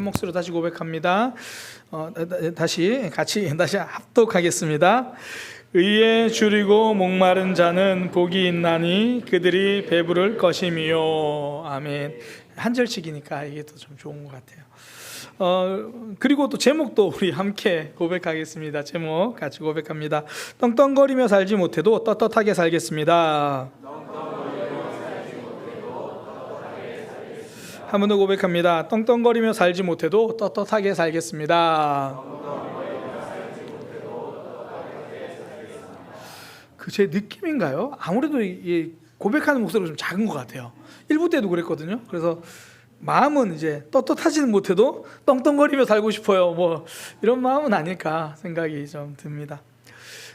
목소리로 다시 고백합니다. 다시 합독하겠습니다. 의에 줄이고 목마른 자는 복이 있나니 그들이 배부를 것임이요. 아멘. 한 절씩이니까 이게 또 좀 좋은 것 같아요. 그리고 또 제목도 우리 함께 고백하겠습니다. 제목 같이 고백합니다. 떵떵거리며 살지 못해도 떳떳하게 살겠습니다. 한 번 더 고백합니다. 떵떵거리며 살지 못해도 떳떳하게 살겠습니다. 그 제 느낌인가요? 아무래도 이 고백하는 목소리가 좀 작은 것 같아요. 1부 때도 그랬거든요. 그래서 마음은 이제 떳떳하지는 못해도 떵떵거리며 살고 싶어요. 뭐 이런 마음은 아닐까 생각이 좀 듭니다.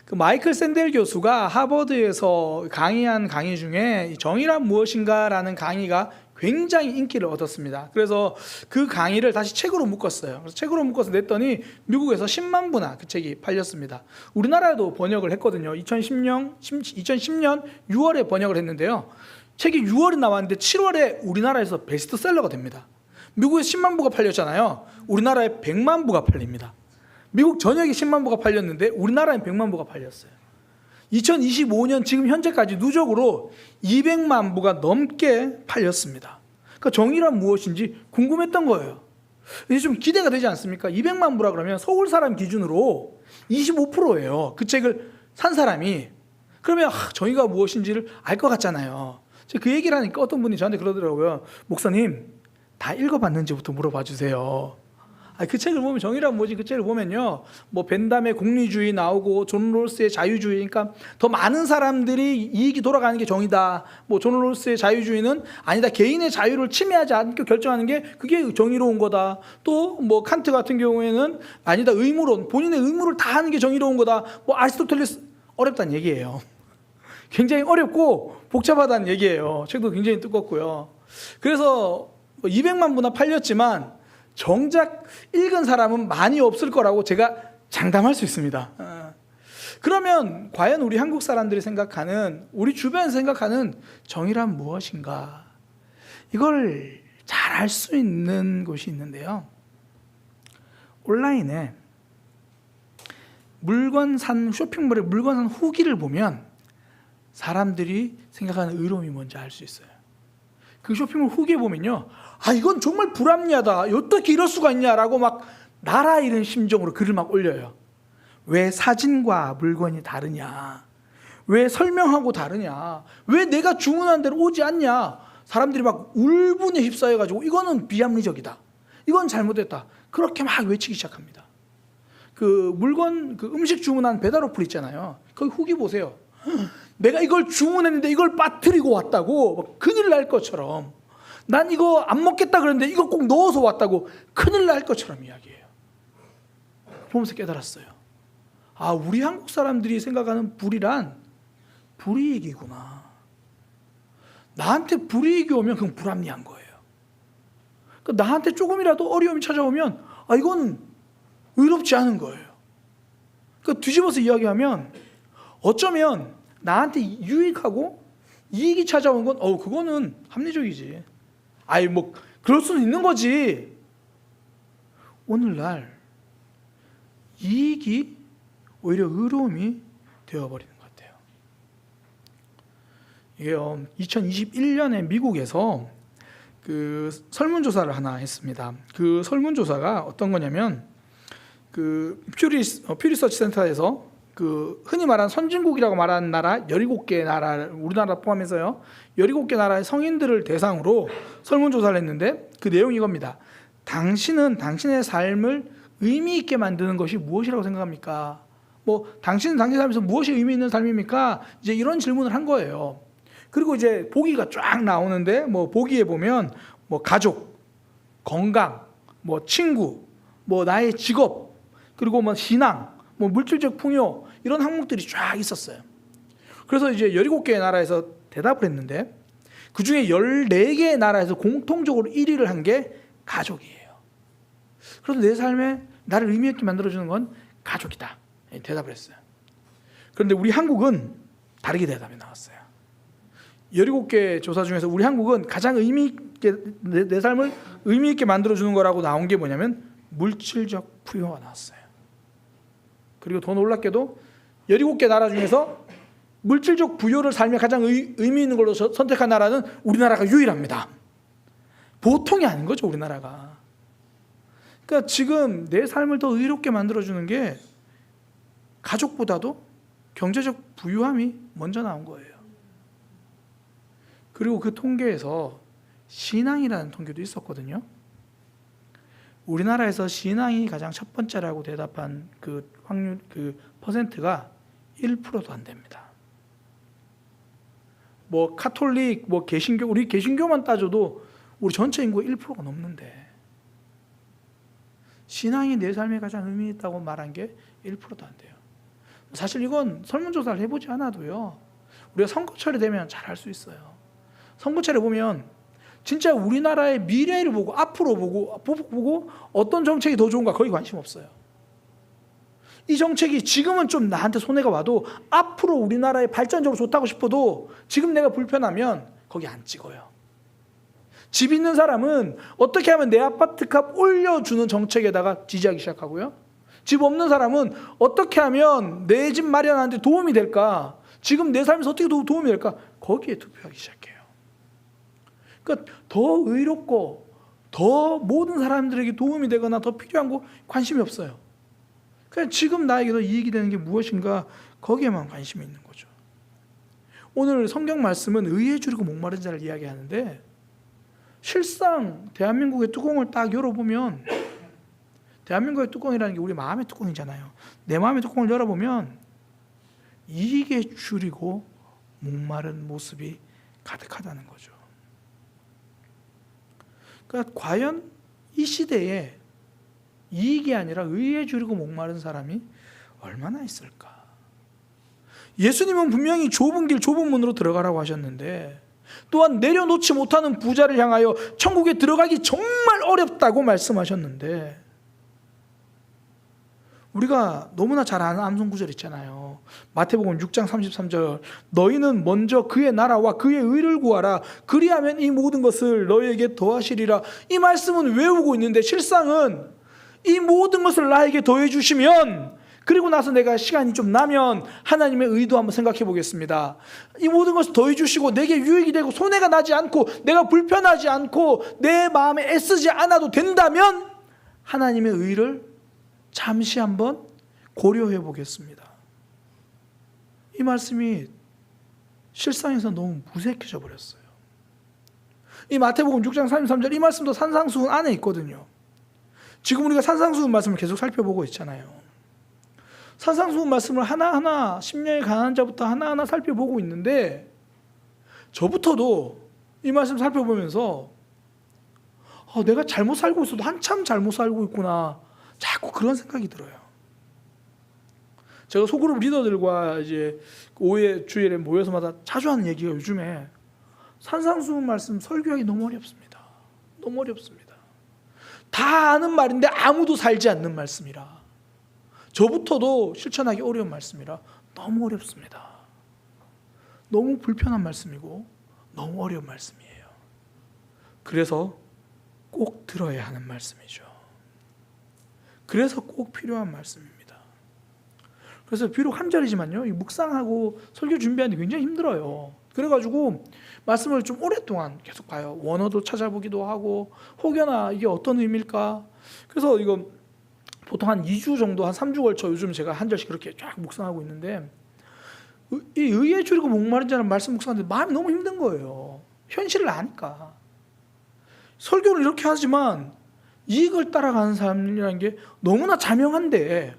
그 마이클 샌델 교수가 하버드에서 강의한 강의 중에 정의란 무엇인가라는 강의가 굉장히 인기를 얻었습니다. 그래서 그 강의를 다시 책으로 묶었어요. 그래서 책으로 묶어서 냈더니 미국에서 10만 부나 그 책이 팔렸습니다. 우리나라에도 번역을 했거든요. 2010년 6월에 번역을 했는데요. 책이 6월에 나왔는데 7월에 우리나라에서 베스트셀러가 됩니다. 미국에서 10만 부가 팔렸잖아요. 우리나라에 100만 부가 팔립니다. 미국 전역에 10만 부가 팔렸는데 우리나라엔 100만 부가 팔렸어요. 2025년 지금 현재까지 누적으로 200만 부가 넘게 팔렸습니다. 그러니까 정의란 무엇인지 궁금했던 거예요. 이제 좀 기대가 되지 않습니까? 200만 부라 그러면 서울 사람 기준으로 25%예요. 그 책을 산 사람이. 그러면 정의가 무엇인지를 알 것 같잖아요. 제가 그 얘기를 하니까 어떤 분이 저한테 그러더라고요. 목사님, 다 읽어봤는지부터 물어봐 주세요. 그 책을 보면 정의란 뭐지? 그 책을 보면요, 뭐 벤담의 공리주의 나오고 존 롤스의 자유주의, 그러니까 더 많은 사람들이 이익이 돌아가는 게 정의다. 뭐 존 롤스의 자유주의는 아니다. 개인의 자유를 침해하지 않고 결정하는 게 그게 정의로운 거다. 또 뭐 칸트 같은 경우에는 아니다. 의무론, 본인의 의무를 다 하는 게 정의로운 거다. 뭐 아리스토텔레스, 어렵다는 얘기예요. 굉장히 어렵고 복잡하다는 얘기예요. 책도 굉장히 두껍고요. 그래서 200만 부나 팔렸지만 정작 읽은 사람은 많이 없을 거라고 제가 장담할 수 있습니다. 그러면 과연 우리 한국 사람들이 생각하는, 우리 주변에서 생각하는 정의란 무엇인가? 이걸 잘 알 수 있는 곳이 있는데요. 온라인에 쇼핑몰에 물건 산 후기를 보면 사람들이 생각하는 의로움이 뭔지 알 수 있어요. 그 쇼핑몰 후기에 보면요, 이건 정말 불합리하다. 어떻게 이럴 수가 있냐라고 막 나라 잃은 심정으로 글을 막 올려요. 왜 사진과 물건이 다르냐? 왜 설명하고 다르냐? 왜 내가 주문한 대로 오지 않냐? 사람들이 막 울분에 휩싸여가지고 이거는 비합리적이다. 이건 잘못됐다. 그렇게 막 외치기 시작합니다. 그 음식 주문한 배달 어플 있잖아요. 거기 후기 보세요. 내가 이걸 주문했는데 이걸 빠뜨리고 왔다고 큰일 날 것처럼, 난 이거 안 먹겠다 그랬는데 이거 꼭 넣어서 왔다고 큰일 날 것처럼 이야기해요. 보면서 깨달았어요. 우리 한국 사람들이 생각하는 불이란 불이익이구나. 나한테 불이익이 오면 그건 불합리한 거예요. 그러니까 나한테 조금이라도 어려움이 찾아오면 이건 의롭지 않은 거예요. 그러니까 뒤집어서 이야기하면 어쩌면 나한테 유익하고 이익이 찾아온 건 그거는 합리적이지. 뭐 그럴 수는 있는 거지. 오늘날 이익이 오히려 의로움이 되어버리는 것 같아요. 이게요, 2021년에 미국에서 그 설문조사를 하나 했습니다. 그 설문조사가 어떤 거냐면, 그 퓨 리서치 센터에서 그 흔히 말하는 선진국이라고 말하는 나라 17개 나라, 우리나라 포함해서요, 17개 나라의 성인들을 대상으로 설문조사를 했는데 그 내용이 이겁니다. 당신은 당신의 삶을 의미 있게 만드는 것이 무엇이라고 생각합니까? 당신은 당신의 삶에서 무엇이 의미 있는 삶입니까? 이제 이런 질문을 한 거예요. 그리고 이제 보기가 쫙 나오는데, 보기에 보면 가족, 건강, 친구, 나의 직업, 그리고 신앙, 물질적 풍요, 이런 항목들이 쫙 있었어요. 그래서 이제 17개의 나라에서 대답을 했는데 그 중에 14개의 나라에서 공통적으로 1위를 한 게 가족이에요. 그래서 내 삶에 나를 의미 있게 만들어주는 건 가족이다, 대답을 했어요. 그런데 우리 한국은 다르게 대답이 나왔어요. 17개 조사 중에서 우리 한국은 가장 의미 있게 내 삶을 의미 있게 만들어주는 거라고 나온 게 뭐냐면 물질적 부여가 나왔어요. 그리고 더 놀랍게도 17개 나라 중에서 물질적 부여를 삶에 가장 의미 있는 걸로 선택한 나라는 우리나라가 유일합니다. 보통이 아닌 거죠, 우리나라가. 그러니까 지금 내 삶을 더 의롭게 만들어주는 게 가족보다도 경제적 부유함이 먼저 나온 거예요. 그리고 그 통계에서 신앙이라는 통계도 있었거든요. 우리나라에서 신앙이 가장 첫 번째라고 대답한 그 확률, 그 퍼센트가 1%도 안 됩니다. 뭐 카톨릭, 뭐 개신교, 우리 개신교만 따져도 우리 전체 인구의 1%가 넘는데 신앙이 내 삶에 가장 의미 있다고 말한 게 1%도 안 돼요. 사실 이건 설문조사를 해보지 않아도요, 우리가 선거철이 되면 잘 알 수 있어요. 선거철에 보면 진짜 우리나라의 미래를 보고 앞으로 보고 어떤 정책이 더 좋은가 거의 관심 없어요. 이 정책이 지금은 좀 나한테 손해가 와도 앞으로 우리나라의 발전적으로 좋다고 싶어도 지금 내가 불편하면 거기 안 찍어요. 집 있는 사람은 어떻게 하면 내 아파트 값 올려주는 정책에다가 지지하기 시작하고요. 집 없는 사람은 어떻게 하면 내 집 마련하는데 도움이 될까, 지금 내 삶에서 어떻게 도움이 될까, 거기에 투표하기 시작해요. 그러니까 더 의롭고 더 모든 사람들에게 도움이 되거나 더 필요한 거 관심이 없어요. 그냥 지금 나에게 더 이익이 되는 게 무엇인가, 거기에만 관심이 있는 거죠. 오늘 성경 말씀은 의에 줄이고 목마른 자를 이야기하는데, 실상 대한민국의 뚜껑을 딱 열어보면, 대한민국의 뚜껑이라는 게 우리 마음의 뚜껑이잖아요. 내 마음의 뚜껑을 열어보면 이익에 줄이고 목마른 모습이 가득하다는 거죠. 그러니까 과연 이 시대에 이익이 아니라 의에 줄이고 목마른 사람이 얼마나 있을까? 예수님은 분명히 좁은 길, 좁은 문으로 들어가라고 하셨는데, 또한 내려놓지 못하는 부자를 향하여 천국에 들어가기 정말 어렵다고 말씀하셨는데, 우리가 너무나 잘 아는 암송 구절 있잖아요. 마태복음 6장 33절, 너희는 먼저 그의 나라와 그의 의를 구하라, 그리하면 이 모든 것을 너희에게 더하시리라. 이 말씀은 외우고 있는데 실상은 이 모든 것을 나에게 더해 주시면, 그리고 나서 내가 시간이 좀 나면 하나님의 의도 한번 생각해 보겠습니다. 이 모든 것을 더해 주시고 내게 유익이 되고 손해가 나지 않고 내가 불편하지 않고 내 마음에 애쓰지 않아도 된다면 하나님의 의를 잠시 한번 고려해 보겠습니다. 이 말씀이 실상에서 너무 무색해져 버렸어요. 이 마태복음 6장 33절 이 말씀도 산상수훈 안에 있거든요. 지금 우리가 산상수훈 말씀을 계속 살펴보고 있잖아요. 산상수훈 말씀을 하나하나 심령의 가난한 자부터 하나하나 살펴보고 있는데, 저부터도 이 말씀 살펴보면서 내가 잘못 살고 있어도 한참 잘못 살고 있구나, 자꾸 그런 생각이 들어요. 제가 소그룹 리더들과 이제 오해 주일에 모여서마다 자주 하는 얘기가, 요즘에 산상수훈 말씀 설교하기 너무 어렵습니다. 너무 어렵습니다. 다 아는 말인데 아무도 살지 않는 말씀이라, 저부터도 실천하기 어려운 말씀이라 너무 어렵습니다. 너무 불편한 말씀이고 너무 어려운 말씀이에요. 그래서 꼭 들어야 하는 말씀이죠. 그래서 꼭 필요한 말씀입니다. 그래서 비록 한 절이지만요, 묵상하고 설교 준비하는데 굉장히 힘들어요. 그래가지고 말씀을 좀 오랫동안 계속 봐요. 원어도 찾아보기도 하고, 혹여나 이게 어떤 의미일까. 그래서 이거 보통 한 2주 정도, 한 3주 걸쳐 요즘 제가 한 절씩 그렇게 쫙 묵상하고 있는데, 이 의에 줄이고 목마른 자는 말씀 묵상하는데 마음이 너무 힘든 거예요. 현실을 아니까. 설교를 이렇게 하지만 이익을 따라가는 사람이라는 게 너무나 자명한데,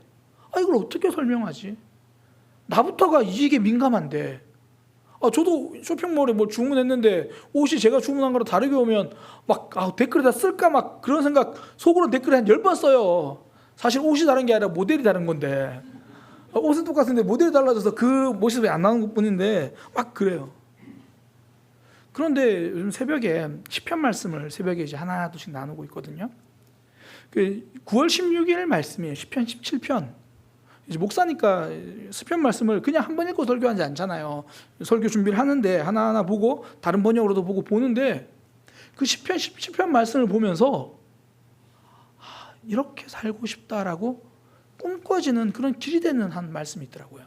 이걸 어떻게 설명하지? 나부터가 이익에 민감한데, 저도 쇼핑몰에 뭐 주문했는데 옷이 제가 주문한 거랑 다르게 오면 막 댓글에다 쓸까 막 그런 생각, 속으로 댓글을 한 10번 써요. 사실 옷이 다른 게 아니라 모델이 다른 건데, 옷은 똑같은데 모델이 달라져서 그 모습이 안 나오는 것뿐인데 막 그래요. 그런데 요즘 새벽에 시편 말씀을 새벽에 이제 하나둘씩 나누고 있거든요. 그 9월 16일 말씀이에요. 시편 17편. 이제 목사니까 시편 말씀을 그냥 한 번 읽고 설교하지 않잖아요. 설교 준비를 하는데 하나하나 보고 다른 번역으로도 보고 보는데 그 시편 말씀을 보면서 이렇게 살고 싶다라고 꿈꿔지는 그런 길이 되는 한 말씀이 있더라고요.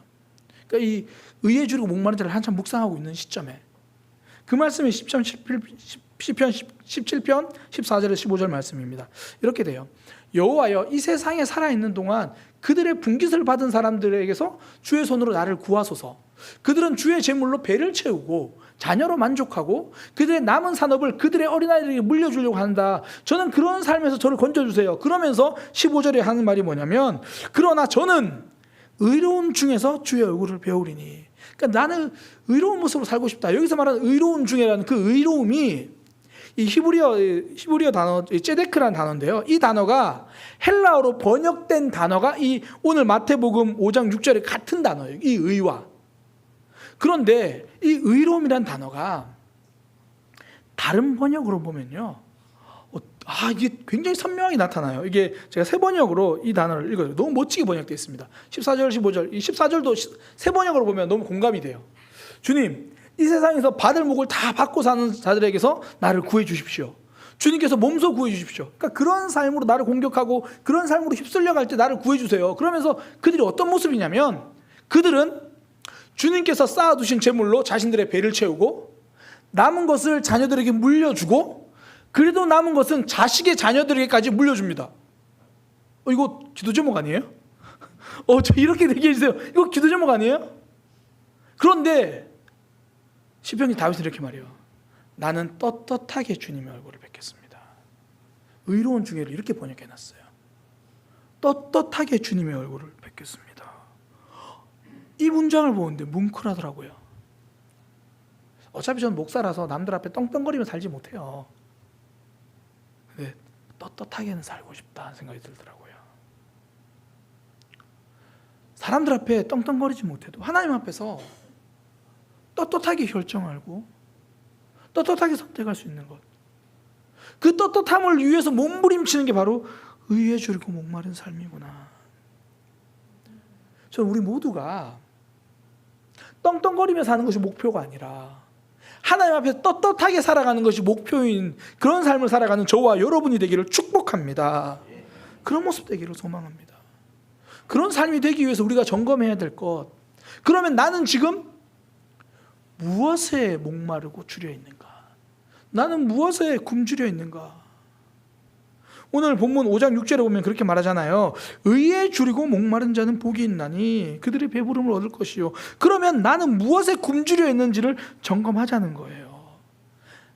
그러니까 이 의에 주르고 목마른 자를 한참 묵상하고 있는 시점에 그 말씀이 시편 17편 14절에서 15절 말씀입니다. 이렇게 돼요. 여호와여, 이 세상에 살아있는 동안 그들의 분깃을 받은 사람들에게서 주의 손으로 나를 구하소서. 그들은 주의 제물로 배를 채우고 자녀로 만족하고 그들의 남은 산업을 그들의 어린아이들에게 물려주려고 한다. 저는 그런 삶에서 저를 건져주세요. 그러면서 15절에 하는 말이 뭐냐면, 그러나 저는 의로운 중에서 주의 얼굴을 배우리니. 그러니까 나는 의로운 모습으로 살고 싶다. 여기서 말하는 의로운 중에라는 그 의로움이 이 히브리어 단어 ጼ데크라는 단어인데요. 이 단어가 헬라어로 번역된 단어가 이 오늘 마태복음 5장 6절에 같은 단어예요. 이 의와. 그런데 이 의로움이라는 단어가 다른 번역으로 보면요, 이게 굉장히 선명하게 나타나요. 이게 제가 새 번역으로 이 단어를 읽어요. 너무 멋지게 번역되어 있습니다. 14절, 15절, 이 14절도 새 번역으로 보면 너무 공감이 돼요. 주님, 이 세상에서 받을 목을 다 받고 사는 자들에게서 나를 구해 주십시오. 주님께서 몸소 구해 주십시오. 그러니까 그런 삶으로 나를 공격하고 그런 삶으로 휩쓸려 갈 때 나를 구해 주세요. 그러면서 그들이 어떤 모습이냐면, 그들은 주님께서 쌓아두신 제물로 자신들의 배를 채우고 남은 것을 자녀들에게 물려주고 그래도 남은 것은 자식의 자녀들에게까지 물려줍니다. 이거 기도 제목 아니에요? 저 이렇게 되게 해주세요. 이거 기도 제목 아니에요? 그런데 시편이 다윗은 이렇게 말해요. 나는 떳떳하게 주님의 얼굴을 뵙겠습니다. 의로운 중에를 이렇게 번역해놨어요. 떳떳하게 주님의 얼굴을 뵙겠습니다. 이 문장을 보는데 뭉클하더라고요. 어차피 저는 목사라서 남들 앞에 떵떵거리며 살지 못해요. 근데 떳떳하게는 살고 싶다는 생각이 들더라고요. 사람들 앞에 떵떵거리지 못해도 하나님 앞에서 떳떳하게 결정하고 떳떳하게 선택할 수 있는 것, 그 떳떳함을 위해서 몸부림치는 게 바로 의에 주르고 목마른 삶이구나. 저는 우리 모두가 떵떵거리며 사는 것이 목표가 아니라 하나님 앞에 떳떳하게 살아가는 것이 목표인 그런 삶을 살아가는 저와 여러분이 되기를 축복합니다. 그런 모습 되기를 소망합니다. 그런 삶이 되기 위해서 우리가 점검해야 될 것, 그러면 나는 지금 무엇에 목마르고 주려 있는가? 나는 무엇에 굶주려 있는가? 오늘 본문 5장 6절에 보면 그렇게 말하잖아요. 의에 주리고 목마른 자는 복이 있나니 그들이 배부름을 얻을 것이요. 그러면 나는 무엇에 굶주려 있는지를 점검하자는 거예요.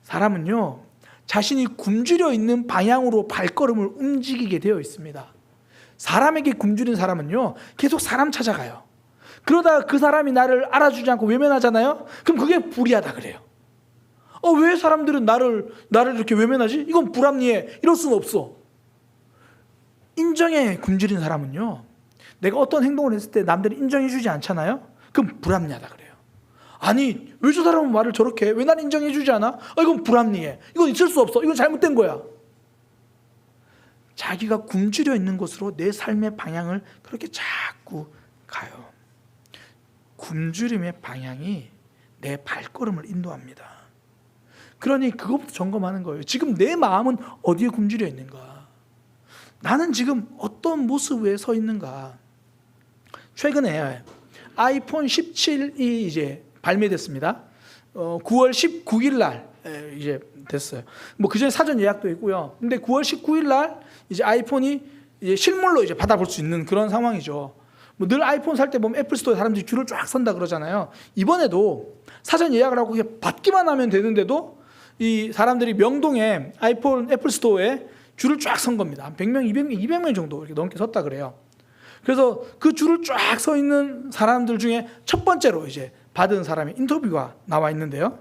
사람은요, 자신이 굶주려 있는 방향으로 발걸음을 움직이게 되어 있습니다. 사람에게 굶주린 사람은요, 계속 사람 찾아가요. 그러다가 그 사람이 나를 알아주지 않고 외면하잖아요. 그럼 그게 불의하다 그래요. 왜 사람들은 나를 이렇게 외면하지? 이건 불합리해. 이럴 수는 없어. 인정에 굶주린 사람은요, 내가 어떤 행동을 했을 때 남들이 인정해주지 않잖아요. 그럼 불합리하다 그래요. 아니, 왜 저 사람은 말을 저렇게 해? 왜 날 인정해주지 않아? 이건 불합리해. 이건 있을 수 없어. 이건 잘못된 거야. 자기가 굶주려 있는 곳으로 내 삶의 방향을 그렇게 자꾸 가요. 굶주림의 방향이 내 발걸음을 인도합니다. 그러니 그것부터 점검하는 거예요. 지금 내 마음은 어디에 굶주려 있는가? 나는 지금 어떤 모습에 서 있는가? 최근에 아이폰 17이 이제 발매됐습니다. 9월 19일 날 이제 됐어요. 뭐 그전에 사전 예약도 있고요. 근데 9월 19일 날 이제 아이폰이 이제 실물로 이제 받아볼 수 있는 그런 상황이죠. 뭐 늘 아이폰 살 때 보면 애플스토어에 사람들이 줄을 쫙 선다 그러잖아요. 이번에도 사전 예약을 하고 그냥 받기만 하면 되는데도 이 사람들이 명동에 아이폰 애플스토어에 줄을 쫙 선 겁니다. 한 100명, 200명 정도 이렇게 넘게 섰다 그래요. 그래서 그 줄을 쫙 서 있는 사람들 중에 첫 번째로 이제 받은 사람의 인터뷰가 나와 있는데요.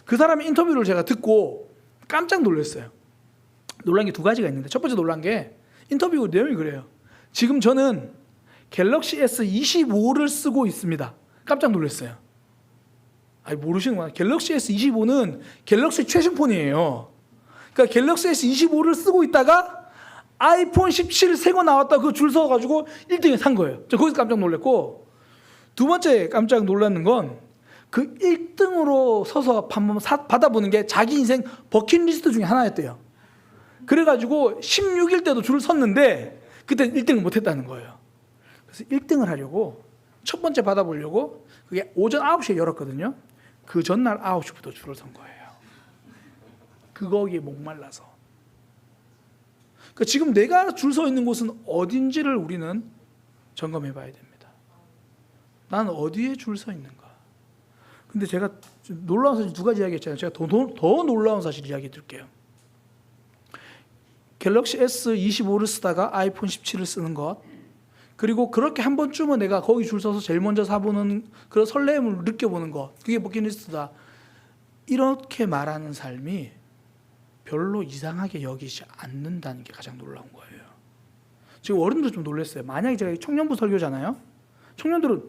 그 사람의 인터뷰를 제가 듣고 깜짝 놀랐어요. 놀란 게 두 가지가 있는데, 첫 번째 놀란 게 인터뷰 내용이 그래요. 지금 저는 갤럭시 S25를 쓰고 있습니다. 깜짝 놀랐어요. 모르시는구나. 갤럭시 S25는 갤럭시 최신폰이에요. 그러니까 갤럭시 S25를 쓰고 있다가 아이폰 17 새거 나왔다 그거 줄 서가지고 1등에 산 거예요. 저 거기서 깜짝 놀랐고, 두 번째 깜짝 놀랐는 건 그 1등으로 서서 한번 받아보는 게 자기 인생 버킷리스트 중에 하나였대요. 그래가지고 16일 때도 줄을 섰는데 그때 1등을 못했다는 거예요. 그래서 1등을 하려고 첫 번째 받아보려고 그게 오전 9시에 열었거든요. 그 전날 9시부터 줄을 선 거예요. 그거기에 목말라서. 그러니까 지금 내가 줄 서 있는 곳은 어딘지를 우리는 점검해 봐야 됩니다. 난 어디에 줄 서 있는가? 근데 제가 놀라운 사실 두 가지 이야기했잖아요. 제가 더 놀라운 사실 이야기 드릴게요. 갤럭시 S25를 쓰다가 아이폰 17을 쓰는 것, 그리고 그렇게 한 번쯤은 내가 거기 줄 서서 제일 먼저 사보는 그런 설렘을 느껴보는 것, 그게 버킷리스트다. 이렇게 말하는 삶이 별로 이상하게 여기지 않는다는 게 가장 놀라운 거예요. 지금 어른들 좀 놀랐어요. 만약에 제가 청년부 설교잖아요. 청년들은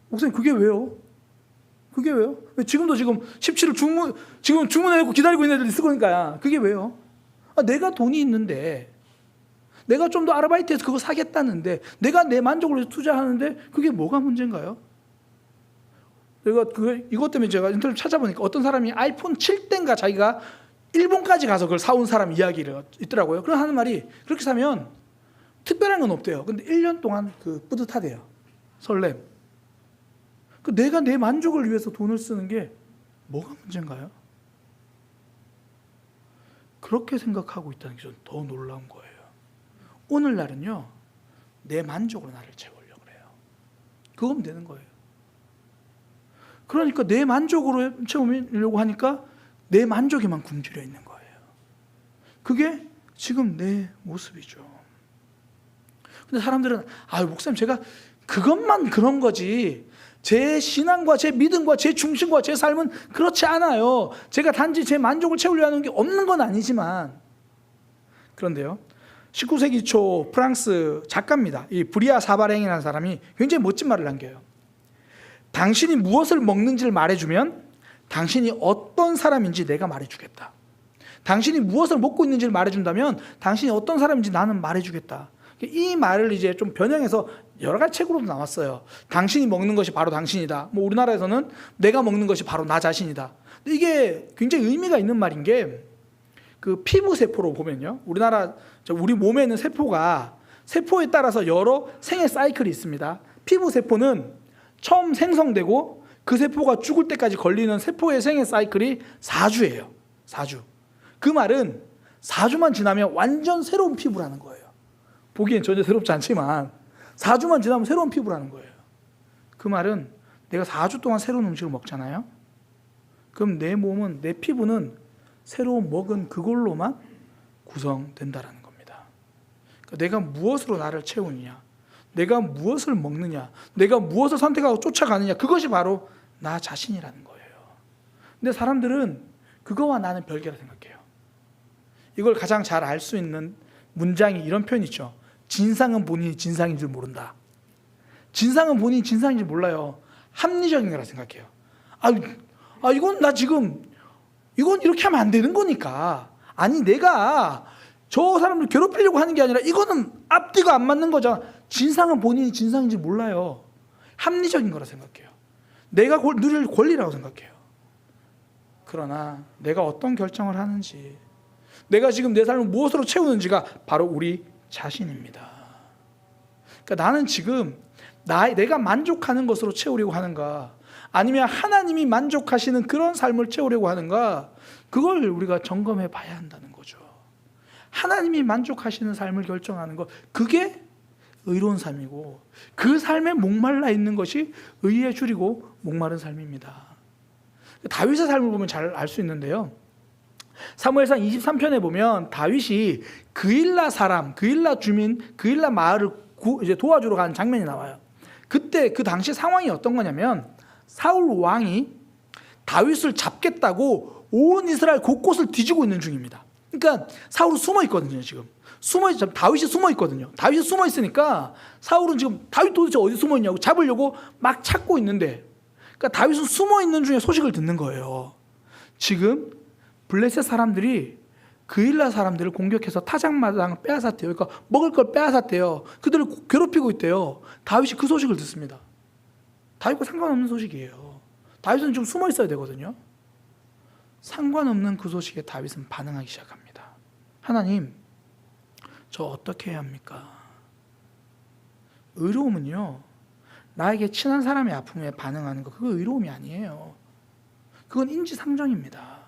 목사님 그게 왜요? 그게 왜요? 지금도 지금 17을 지금 주문해놓고 기다리고 있는 애들이 있을 거니까. 그게 왜요? 내가 돈이 있는데, 내가 좀 더 아르바이트해서 그거 사겠다는데, 내가 내 만족을 위해서 투자하는데 그게 뭐가 문제인가요? 이것 때문에 제가 인터넷 찾아보니까 어떤 사람이 아이폰 7대인가 자기가 일본까지 가서 그걸 사온 사람 이야기를 있더라고요. 그런 하는 말이, 그렇게 사면 특별한 건 없대요. 근데 1년 동안 뿌듯하대요. 설렘. 내가 내 만족을 위해서 돈을 쓰는 게 뭐가 문제인가요? 그렇게 생각하고 있다는 게 좀 더 놀라운 거예요. 오늘날은요, 내 만족으로 나를 채우려고 그래요. 그거면 되는 거예요. 그러니까 내 만족으로 채우려고 하니까 내 만족에만 굶주려 있는 거예요. 그게 지금 내 모습이죠. 근데 사람들은, 목사님 제가 그것만 그런 거지, 제 신앙과 제 믿음과 제 중심과 제 삶은 그렇지 않아요. 제가 단지 제 만족을 채우려 하는 게 없는 건 아니지만. 그런데요, 19세기 초 프랑스 작가입니다. 이 브리아 사바랭이라는 사람이 굉장히 멋진 말을 남겨요. 당신이 무엇을 먹는지를 말해주면 당신이 어떤 사람인지 내가 말해주겠다. 당신이 무엇을 먹고 있는지를 말해준다면 당신이 어떤 사람인지 나는 말해주겠다. 이 말을 이제 좀 변형해서 여러 가지 책으로도 나왔어요. 당신이 먹는 것이 바로 당신이다. 우리나라에서는 내가 먹는 것이 바로 나 자신이다. 근데 이게 굉장히 의미가 있는 말인 게, 그 피부 세포로 보면요, 우리 몸에 있는 세포에 따라서 여러 생애 사이클이 있습니다. 피부 세포는 처음 생성되고 그 세포가 죽을 때까지 걸리는 세포의 생애 사이클이 4주예요. 4주. 그 말은 4주만 지나면 완전 새로운 피부라는 거예요. 보기엔 전혀 새롭지 않지만 4주만 지나면 새로운 피부라는 거예요. 그 말은 내가 4주 동안 새로운 음식을 먹잖아요. 그럼 내 몸은, 내 피부는 새로 먹은 그걸로만 구성된다라는 겁니다. 그러니까 내가 무엇으로 나를 채우느냐, 내가 무엇을 먹느냐, 내가 무엇을 선택하고 쫓아가느냐, 그것이 바로 나 자신이라는 거예요. 근데 사람들은 그거와 나는 별개라 생각해요. 이걸 가장 잘 알 수 있는 문장이 이런 표현이 있죠. 진상은 본인이 진상인 줄 모른다. 진상은 본인이 진상인 줄 몰라요. 합리적인 거라 생각해요. 이건 이렇게 하면 안 되는 거니까. 아니, 내가 저 사람들 괴롭히려고 하는 게 아니라 이거는 앞뒤가 안 맞는 거잖아. 진상은 본인이 진상인지 몰라요. 합리적인 거라 생각해요. 내가 누릴 권리라고 생각해요. 그러나 내가 어떤 결정을 하는지, 내가 지금 내 삶을 무엇으로 채우는지가 바로 우리 자신입니다. 그러니까 나는 지금 내가 만족하는 것으로 채우려고 하는가, 아니면 하나님이 만족하시는 그런 삶을 채우려고 하는가, 그걸 우리가 점검해 봐야 한다는 거죠. 하나님이 만족하시는 삶을 결정하는 것, 그게 의로운 삶이고, 그 삶에 목말라 있는 것이 의에 줄이고 목마른 삶입니다. 다윗의 삶을 보면 잘 알 수 있는데요, 사무엘상 23편에 보면 다윗이 그일라 주민, 그일라 마을을 이제 도와주러 가는 장면이 나와요. 그때 그 당시 상황이 어떤 거냐면, 사울 왕이 다윗을 잡겠다고 온 이스라엘 곳곳을 뒤지고 있는 중입니다. 그러니까 사울은 숨어 있거든요. 지금 다윗이 숨어 있거든요. 다윗이 숨어 있으니까 사울은 지금 다윗 도대체 어디 숨어 있냐고 잡으려고 막 찾고 있는데, 그러니까 다윗은 숨어 있는 중에 소식을 듣는 거예요. 지금 블레셋 사람들이 그일라 사람들을 공격해서 타작마당 빼앗았대요. 그러니까 먹을 걸 빼앗았대요. 그들을 괴롭히고 있대요. 다윗이 그 소식을 듣습니다. 다윗과 상관없는 소식이에요. 다윗은 좀 숨어 있어야 되거든요. 상관없는 그 소식에 다윗은 반응하기 시작합니다. 하나님, 저 어떻게 해야 합니까? 의로움은요, 나에게 친한 사람의 아픔에 반응하는 거, 그거 의로움이 아니에요. 그건 인지상정입니다.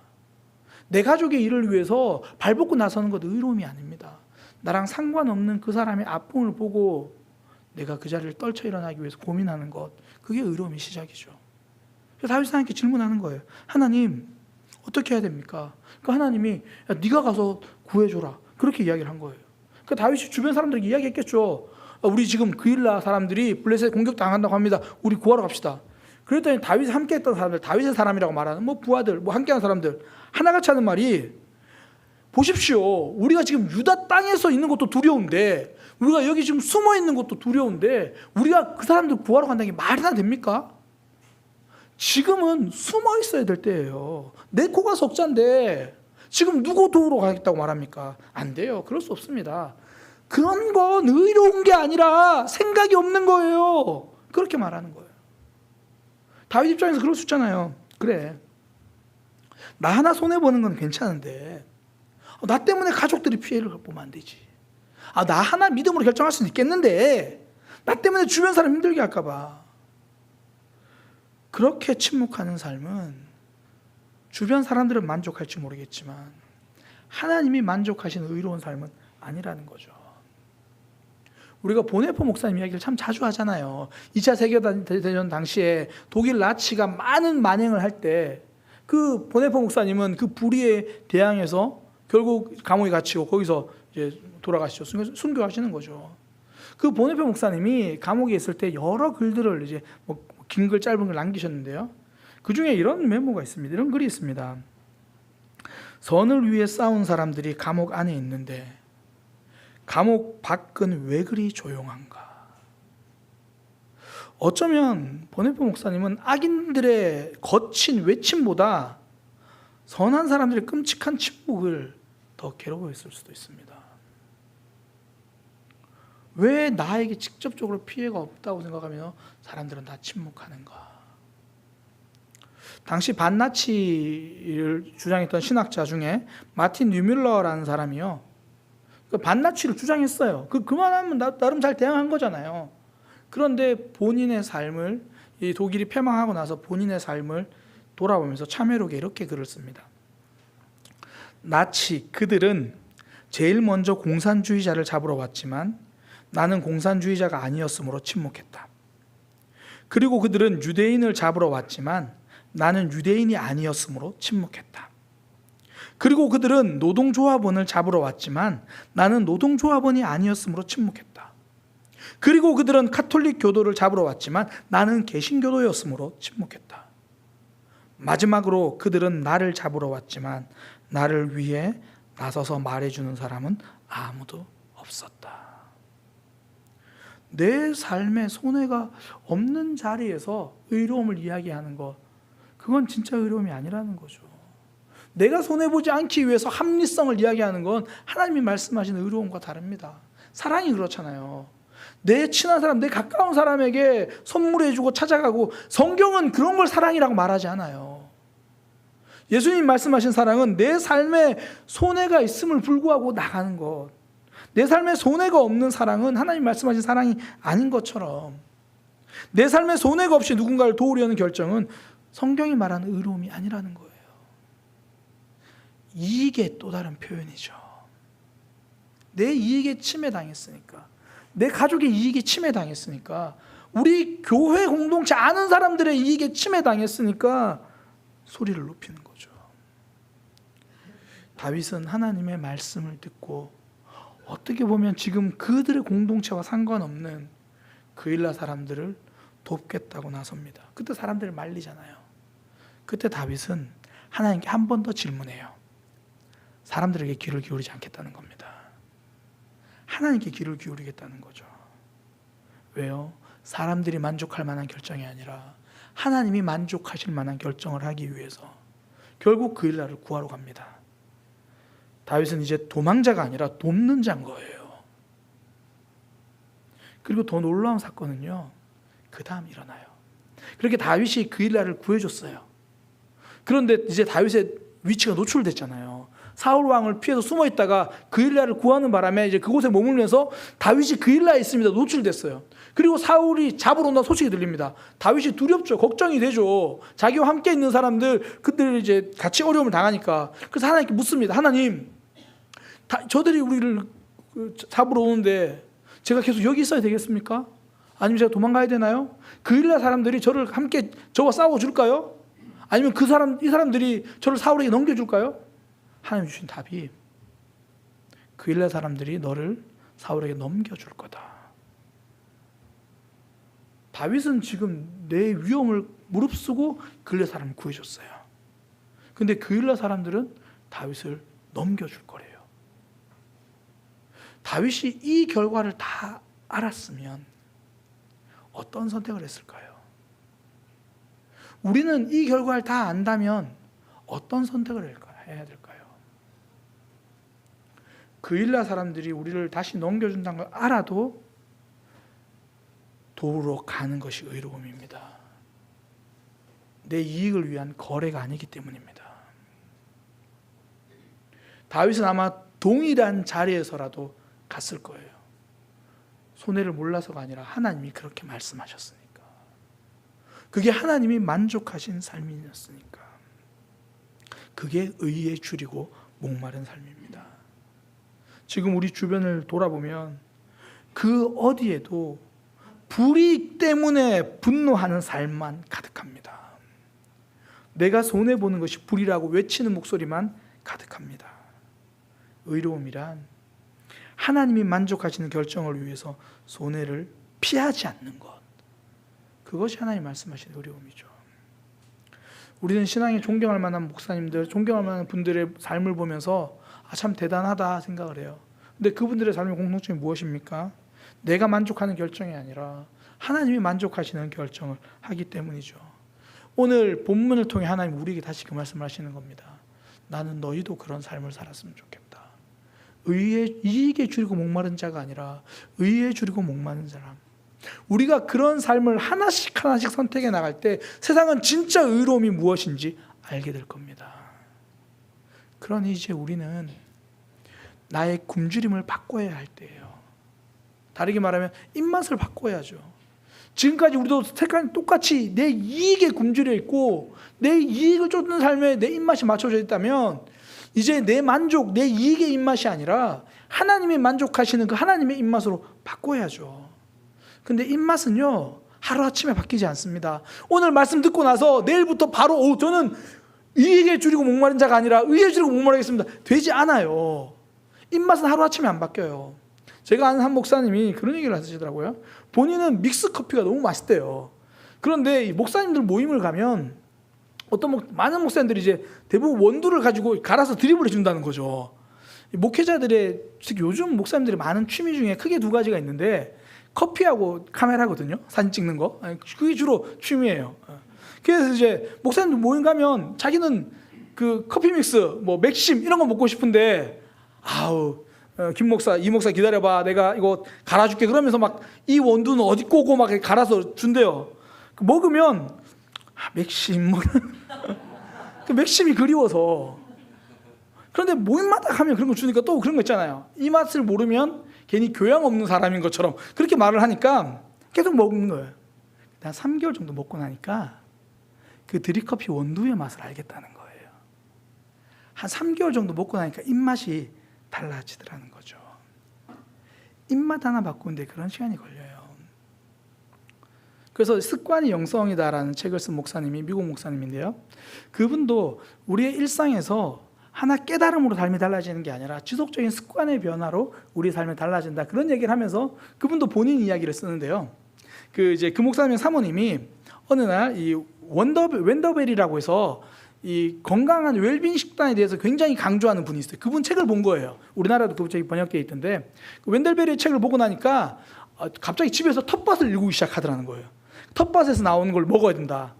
내 가족의 일을 위해서 발벗고 나서는 것도 의로움이 아닙니다. 나랑 상관없는 그 사람의 아픔을 보고 내가 그 자리를 떨쳐 일어나기 위해서 고민하는 것, 그게 의로움의 시작이죠. 그래서 다윗이 하나님께 질문하는 거예요. 하나님, 어떻게 해야 됩니까? 그러니까 하나님이 야, 네가 가서 구해줘라. 그렇게 이야기를 한 거예요. 그러니까 다윗이 주변 사람들에게 이야기했겠죠. 우리 지금 그일라 사람들이 블레셋 공격당한다고 합니다. 우리 구하러 갑시다. 그랬더니 다윗이 함께했던 사람들, 다윗의 사람이라고 말하는 뭐 부하들, 뭐 함께한 사람들 하나같이 하는 말이, 보십시오. 우리가 지금 유다 땅에서 있는 것도 두려운데, 우리가 여기 지금 숨어 있는 것도 두려운데, 우리가 그 사람들 구하러 간다는 게 말이나 됩니까? 지금은 숨어 있어야 될 때예요. 내 코가 석자인데 지금 누구 도우러 가겠다고 말합니까? 안 돼요. 그럴 수 없습니다. 그런 건 의로운 게 아니라 생각이 없는 거예요. 그렇게 말하는 거예요. 다윗 입장에서 그럴 수 있잖아요. 그래, 나 하나 손해보는 건 괜찮은데 나 때문에 가족들이 피해를 보면 안 되지. 나 하나 믿음으로 결정할 수는 있겠는데 나 때문에 주변 사람 힘들게 할까 봐. 그렇게 침묵하는 삶은 주변 사람들은 만족할지 모르겠지만 하나님이 만족하시는 의로운 삶은 아니라는 거죠. 우리가 보네포 목사님 이야기를 참 자주 하잖아요. 2차 세계대전 당시에 독일 나치가 많은 만행을 할 때 그 보네포 목사님은 그 불의에 대항해서 결국 감옥에 갇히고 거기서 이제 돌아가시죠. 순교하시는 거죠. 그 보네포 목사님이 감옥에 있을 때 여러 글들을 이제 뭐 긴 글 짧은 글 남기셨는데요. 그 중에 이런 메모가 있습니다. 이런 글이 있습니다. 선을 위해 싸운 사람들이 감옥 안에 있는데 감옥 밖은 왜 그리 조용한가? 어쩌면 보네포 목사님은 악인들의 거친 외침보다 선한 사람들의 끔찍한 침묵을 더 괴로워했을 수도 있습니다. 왜 나에게 직접적으로 피해가 없다고 생각하며 사람들은 다 침묵하는가? 당시 반나치를 주장했던 신학자 중에 마틴 뉴뮬러라는 사람이요, 반나치를 주장했어요. 그만하면 나름 잘 대응한 거잖아요. 그런데 본인의 삶을, 이 독일이 패망하고 나서 본인의 삶을 돌아보면서 참회록에 이렇게 글을 씁니다. 나치 그들은 제일 먼저 공산주의자를 잡으러 왔지만 나는 공산주의자가 아니었으므로 침묵했다. 그리고 그들은 유대인을 잡으러 왔지만 나는 유대인이 아니었으므로 침묵했다. 그리고 그들은 노동조합원을 잡으러 왔지만 나는 노동조합원이 아니었으므로 침묵했다. 그리고 그들은 카톨릭 교도를 잡으러 왔지만 나는 개신교도였으므로 침묵했다. 마지막으로 그들은 나를 잡으러 왔지만 나를 위해 나서서 말해주는 사람은 아무도 없었다. 내 삶에 손해가 없는 자리에서 의로움을 이야기하는 것, 그건 진짜 의로움이 아니라는 거죠. 내가 손해보지 않기 위해서 합리성을 이야기하는 건 하나님이 말씀하시는 의로움과 다릅니다. 사랑이 그렇잖아요. 내 친한 사람, 내 가까운 사람에게 선물해주고 찾아가고, 성경은 그런 걸 사랑이라고 말하지 않아요. 예수님 말씀하신 사랑은 내 삶에 손해가 있음을 불구하고 나가는 것, 내 삶에 손해가 없는 사랑은 하나님 말씀하신 사랑이 아닌 것처럼, 내 삶에 손해가 없이 누군가를 도우려는 결정은 성경이 말하는 의로움이 아니라는 거예요. 이익의 또 다른 표현이죠. 내 이익에 침해당했으니까, 내 가족의 이익에 침해당했으니까, 우리 교회 공동체 아는 사람들의 이익에 침해당했으니까 소리를 높이는 거죠. 다윗은 하나님의 말씀을 듣고 어떻게 보면 지금 그들의 공동체와 상관없는 그일라 사람들을 돕겠다고 나섭니다. 그때 사람들을 말리잖아요. 그때 다윗은 하나님께 한 번 더 질문해요. 사람들에게 귀를 기울이지 않겠다는 겁니다. 하나님께 귀를 기울이겠다는 거죠. 왜요? 사람들이 만족할 만한 결정이 아니라 하나님이 만족하실 만한 결정을 하기 위해서 결국 그일라를 구하러 갑니다. 다윗은 이제 도망자가 아니라 돕는 자인 거예요. 그리고 더 놀라운 사건은요, 그 다음 일어나요. 그렇게 다윗이 그일라를 구해줬어요. 그런데 이제 다윗의 위치가 노출됐잖아요. 사울 왕을 피해서 숨어 있다가 그일라를 구하는 바람에 이제 그곳에 머물면서 다윗이 그일라에 있습니다. 노출됐어요. 그리고 사울이 잡으러 온다는 소식이 들립니다. 다윗이 두렵죠. 걱정이 되죠. 자기와 함께 있는 사람들, 그들 이제 같이 어려움을 당하니까. 그래서 하나님께 묻습니다. 하나님, 저들이 우리를 잡으러 오는데 제가 계속 여기 있어야 되겠습니까? 아니면 제가 도망가야 되나요? 그일라 사람들이 저를 함께 저와 싸워 줄까요? 아니면 이 사람들이 저를 사울에게 넘겨줄까요? 하나님 주신 답이, 그일라 사람들이 너를 사울에게 넘겨줄 거다. 다윗은 지금 내 위험을 무릅쓰고 그일라 사람을 구해줬어요. 근데 그일라 사람들은 다윗을 넘겨줄 거래요. 다윗이 이 결과를 다 알았으면 어떤 선택을 했을까요? 우리는 이 결과를 다 안다면 어떤 선택을 해야 될까요? 그일라 사람들이 우리를 다시 넘겨준다는 걸 알아도 도우러 가는 것이 의로움입니다. 내 이익을 위한 거래가 아니기 때문입니다. 다윗은 아마 동일한 자리에서라도 갔을 거예요. 손해를 몰라서가 아니라 하나님이 그렇게 말씀하셨으니까. 그게 하나님이 만족하신 삶이었으니까. 그게 의에 줄이고 목마른 삶입니다. 지금 우리 주변을 돌아보면 그 어디에도 불이익 때문에 분노하는 삶만 가득합니다. 내가 손해보는 것이 불이라고 외치는 목소리만 가득합니다. 의로움이란 하나님이 만족하시는 결정을 위해서 손해를 피하지 않는 것, 그것이 하나님 말씀하시는 의로움이죠. 우리는 신앙에 존경할 만한 목사님들, 존경할 만한 분들의 삶을 보면서 참 대단하다 생각을 해요. 근데 그분들의 삶의 공통점이 무엇입니까? 내가 만족하는 결정이 아니라 하나님이 만족하시는 결정을 하기 때문이죠. 오늘 본문을 통해 하나님 우리에게 다시 그 말씀을 하시는 겁니다. 나는 너희도 그런 삶을 살았으면 좋겠다. 이익에 줄이고 목마른 자가 아니라 의에 줄이고 목마른 사람. 우리가 그런 삶을 하나씩 선택해 나갈 때 세상은 진짜 의로움이 무엇인지 알게 될 겁니다. 그러니 이제 우리는 나의 굶주림을 바꿔야 할 때예요. 다르게 말하면 입맛을 바꿔야죠. 지금까지 우리도 똑같이 내 이익에 굶주려 있고 내 이익을 쫓는 삶에 내 입맛이 맞춰져 있다면 이제 내 만족, 내 이익의 입맛이 아니라 하나님이 만족하시는 그 하나님의 입맛으로 바꿔야죠. 근데 입맛은요, 하루아침에 바뀌지 않습니다. 오늘 말씀 듣고 나서 내일부터 바로 저는 이익에 줄이고 목마른 자가 아니라 의에 줄이고 목마르겠습니다. 되지 않아요. 입맛은 하루아침에 안 바뀌어요. 제가 아는 한 목사님이 그런 얘기를 하시더라고요. 본인은 믹스 커피가 너무 맛있대요. 그런데 목사님들 모임을 가면 많은 목사님들이 이제 대부분 원두를 가지고 갈아서 드립을 해준다는 거죠. 목회자들의, 특히 요즘 목사님들이 많은 취미 중에 크게 두 가지가 있는데 커피하고 카메라거든요. 사진 찍는 거. 그게 주로 취미예요. 그래서 이제 목사님들 모임 가면 자기는 그 커피 믹스, 맥심 이런 거 먹고 싶은데 김 목사, 이 목사 기다려봐. 내가 이거 갈아줄게. 그러면서 막 이 원두는 어디 꼬고 막 갈아서 준대요. 먹으면 맥심 그 맥심이 그리워서. 그런데 모임마다 가면 그런 거 주니까 또 그런 거 있잖아요. 이 맛을 모르면 괜히 교양 없는 사람인 것처럼 그렇게 말을 하니까 계속 먹는 거예요. 한 3개월 정도 먹고 나니까 그 드립커피 원두의 맛을 알겠다는 거예요. 한 3개월 정도 먹고 나니까 입맛이 달라지더라는 거죠. 입맛 하나 바꾸는데 그런 시간이 걸려요. 그래서 습관이 영성이다라는 책을 쓴 목사님이 미국 목사님인데요. 그분도 우리의 일상에서 하나 깨달음으로 삶이 달라지는 게 아니라 지속적인 습관의 변화로 우리 삶이 달라진다. 그런 얘기를 하면서 그분도 본인 이야기를 쓰는데요. 그 목사님의 사모님이 어느 날 이 웬더벨이라고 해서 이 건강한 웰빙 식단에 대해서 굉장히 강조하는 분이 있어요. 그분 책을 본 거예요. 우리나라도 그 책이 번역되어 있던데 그 웬더벨의 책을 보고 나니까 갑자기 집에서 텃밭을 일구기 시작하더라는 거예요. 텃밭에서 나오는 걸 먹어야 된다.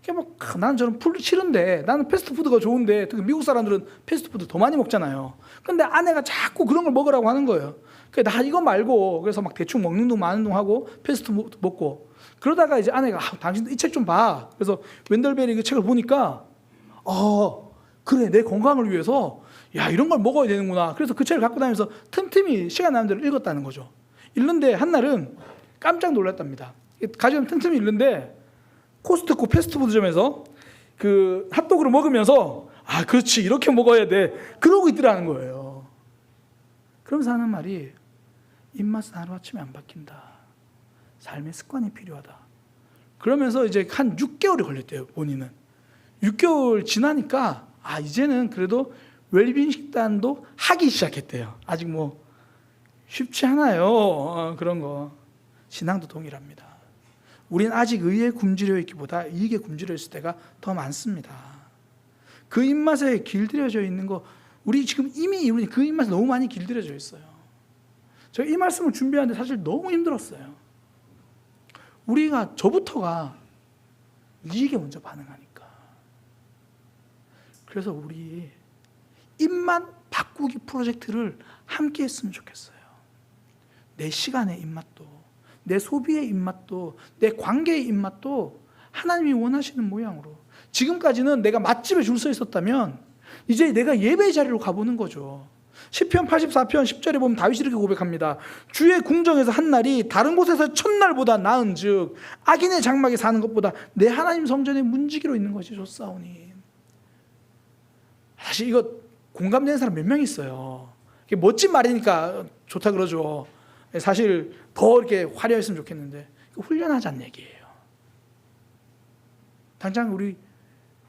뭐 나는 저는 싫은데, 나는 패스트푸드가 좋은데, 특히 미국 사람들은 패스트푸드 더 많이 먹잖아요. 근데 아내가 자꾸 그런 걸 먹으라고 하는 거예요. 그래서 나 이거 말고, 그래서 막 대충 먹는 둥 마는 둥 하고 패스트푸드 먹고, 그러다가 이제 아내가 당신도 이 책 좀 봐. 그래서 웬델베리 그 책을 보니까 그래, 내 건강을 위해서 야, 이런 걸 먹어야 되는구나. 그래서 그 책을 갖고 다니면서 틈틈이 시간 나는 대로 읽었다는 거죠. 읽는데 한날은 깜짝 놀랐답니다. 가지고 틈틈이 읽는데 코스트코 패스트푸드점에서 그 핫도그를 먹으면서 그렇지, 이렇게 먹어야 돼, 그러고 있더라는 거예요. 그러면서 하는 말이, 입맛은 하루아침에 안 바뀐다. 삶의 습관이 필요하다. 그러면서 이제 한 6개월이 걸렸대요, 본인은. 6개월 지나니까 이제는 그래도 웰빙 식단도 하기 시작했대요. 아직 뭐 쉽지 않아요. 그런 거. 신앙도 동일합니다. 우린 아직 의에 굶주려 있기보다 이익에 굶주려 있을 때가 더 많습니다. 그 입맛에 길들여져 있는 거, 우리 지금 이미 우리 그 입맛에 너무 많이 길들여져 있어요. 제가 이 말씀을 준비하는데 사실 너무 힘들었어요. 저부터가 이익에 먼저 반응하니까. 그래서 우리 입맛 바꾸기 프로젝트를 함께 했으면 좋겠어요. 내 시간의 입맛도, 내 소비의 입맛도, 내 관계의 입맛도 하나님이 원하시는 모양으로. 지금까지는 내가 맛집에 줄 서 있었다면 이제 내가 예배의 자리로 가보는 거죠. 시편 84편 10절에 보면 다윗이 이렇게 고백합니다. 주의 궁정에서 한 날이 다른 곳에서 첫날보다 나은즉 악인의 장막에 사는 것보다 내 하나님 성전에 문지기로 있는 것이 좋사오니. 사실 이거 공감되는 사람 몇 명 있어요. 멋진 말이니까 좋다 그러죠. 사실 더 이렇게 화려했으면 좋겠는데 훈련하자는 얘기예요. 당장 우리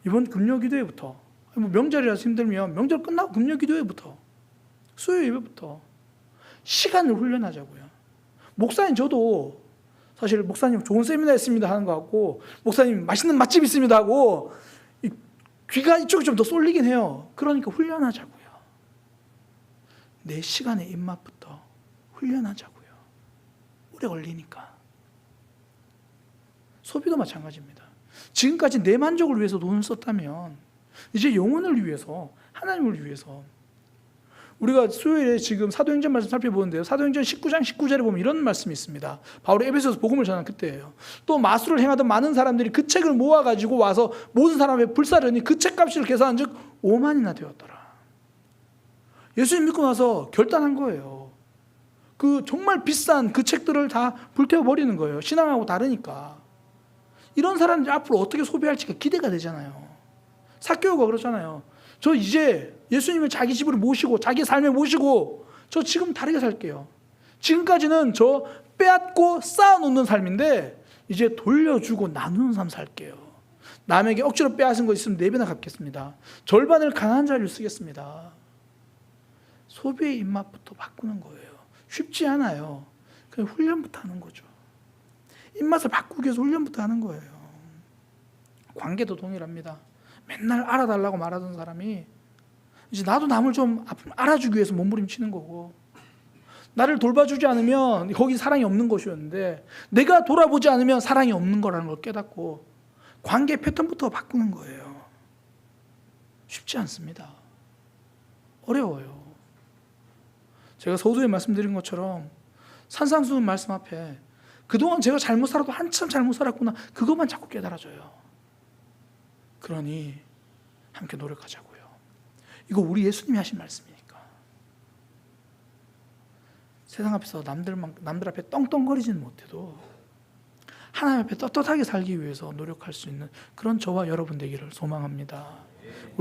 이번 금요기도회부터, 명절이라서 힘들면 명절 끝나고 금요기도회부터, 수요 예배부터 시간을 훈련하자고요. 목사님, 저도 사실 목사님 좋은 세미나 했습니다 하는 거 같고, 목사님 맛있는 맛집 있습니다 하고 귀가 이쪽이 좀 더 쏠리긴 해요. 그러니까 훈련하자고요. 내 시간의 입맛부터 훈련하자고요. 오래 걸리니까. 소비도 마찬가지입니다. 지금까지 내 만족을 위해서 돈을 썼다면 이제 영혼을 위해서, 하나님을 위해서. 우리가 수요일에 지금 사도행전 말씀 살펴보는데요, 사도행전 19장 19절에 보면 이런 말씀이 있습니다. 바울이 에베소서 복음을 전한 그때예요. 또 마술을 행하던 많은 사람들이 그 책을 모아가지고 와서 모든 사람의 불사르니 그 책값을 계산한 즉 5만이나 되었더라. 예수님 믿고 나서 결단한 거예요. 그 정말 비싼 그 책들을 다 불태워버리는 거예요. 신앙하고 다르니까. 이런 사람들이 앞으로 어떻게 소비할지가 기대가 되잖아요. 삭개오가 그러잖아요. 저 이제 예수님을 자기 집으로 모시고 자기 삶에 모시고 저 지금 다르게 살게요. 지금까지는 저 빼앗고 쌓아놓는 삶인데 이제 돌려주고 나누는 삶 살게요. 남에게 억지로 빼앗은 거 있으면 4배나 갚겠습니다. 절반을 가난한 자를 쓰겠습니다. 소비의 입맛부터 바꾸는 거예요. 쉽지 않아요. 그냥 훈련부터 하는 거죠. 입맛을 바꾸기 위해서 훈련부터 하는 거예요. 관계도 동일합니다. 맨날 알아달라고 말하던 사람이 이제 나도 남을 좀 알아주기 위해서 몸부림치는 거고, 나를 돌봐주지 않으면 거기 사랑이 없는 것이었는데 내가 돌아보지 않으면 사랑이 없는 거라는 걸 깨닫고 관계 패턴부터 바꾸는 거예요. 쉽지 않습니다. 어려워요. 제가 서두에 말씀드린 것처럼 산상수훈 말씀 앞에 그동안 제가 잘못 살아도 한참 잘못 살았구나, 그것만 자꾸 깨달아져요. 그러니 함께 노력하자고요. 이거 우리 예수님이 하신 말씀이니까. 세상 앞에서 남들 앞에 떵떵거리지는 못해도 하나님 앞에 떳떳하게 살기 위해서 노력할 수 있는 그런 저와 여러분 되기를 소망합니다. 우리